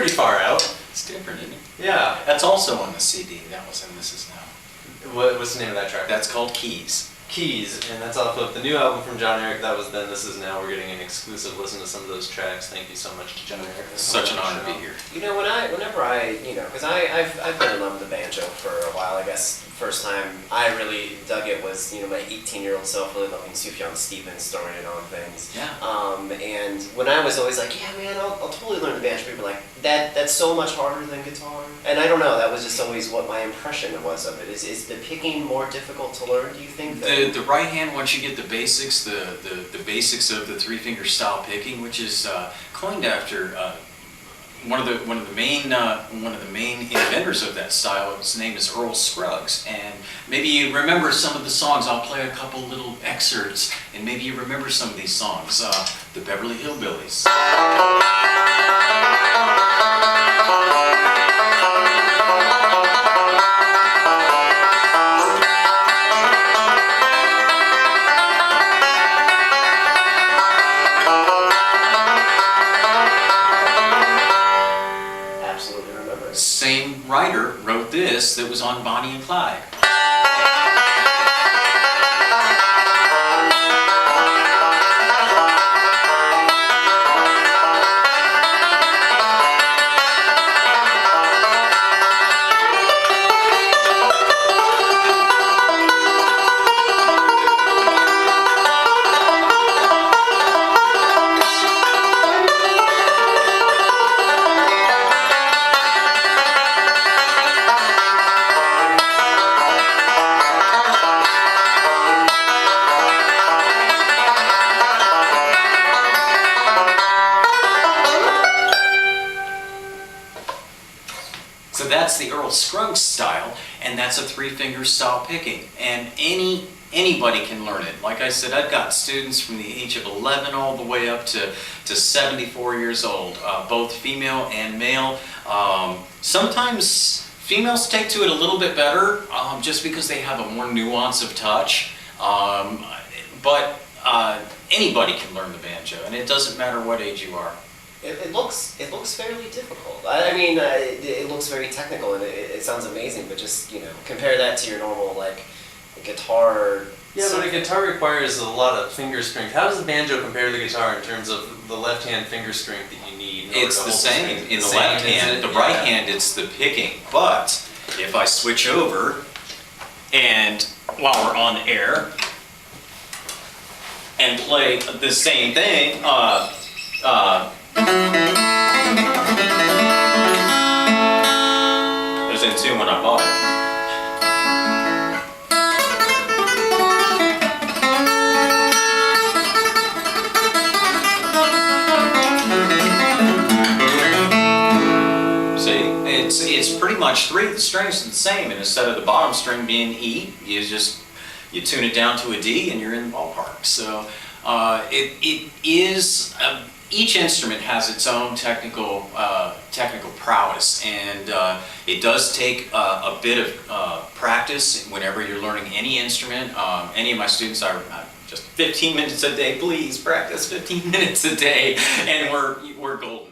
pretty far out. It's different, isn't it? Yeah. That's also on the CD. That was in This Is Now. What's the name of that track? That's called Keys. Keys, and that's off of the new album from Jon Eric. That was Then, This Is Now. We're getting an exclusive listen to some of those tracks. Thank you so much to Jon Eric. It's such an honor to be here. You know, whenever I, because I've been in love with the banjo for a while. I guess first time I really dug it was, my 18-year-old self really loving Sufjan Stevens, throwing it on things. Yeah. And when I was always like, yeah, man, I'll totally learn the banjo, people were like, that's so much harder than guitar. And I don't know, that was just always what my impression was of it. Is the picking more difficult to learn, do you think? The right hand, once you get the basics, the basics of the three-finger style picking, which is coined after one of the main inventors of that style. His name is Earl Scruggs, and maybe you remember some of the songs. I'll play a couple little excerpts, and maybe you remember some of these songs. The Beverly Hillbillies. Same writer wrote this that was on Bonnie and Clyde. So that's the Earl Scruggs style, and that's a three-finger style picking. And anybody can learn it. Like I said, I've got students from the age of 11 all the way up to 74 years old, both female and male. Sometimes females take to it a little bit better, just because they have a more nuance of touch. But anybody can learn the banjo, and it doesn't matter what age you are. It looks fairly difficult. I mean, it looks very technical, and it sounds amazing. But just compare that to your normal guitar. Yeah, but a guitar requires a lot of finger strength. How does the banjo compare to the guitar in terms of the left-hand finger strength that you need? It's the same in the left hand. The right hand, it's the picking. But if I switch over, and while we're on air, and play the same thing, it was in tune when I bought it. See, it's pretty much three of the strings are the same, and instead of the bottom string being E, you tune it down to a D, and you're in the ballpark. So it is. Each instrument has its own technical prowess, and it does take a bit of practice whenever you're learning any instrument. Any of my students are just 15 minutes a day, please practice 15 minutes a day, and we're golden.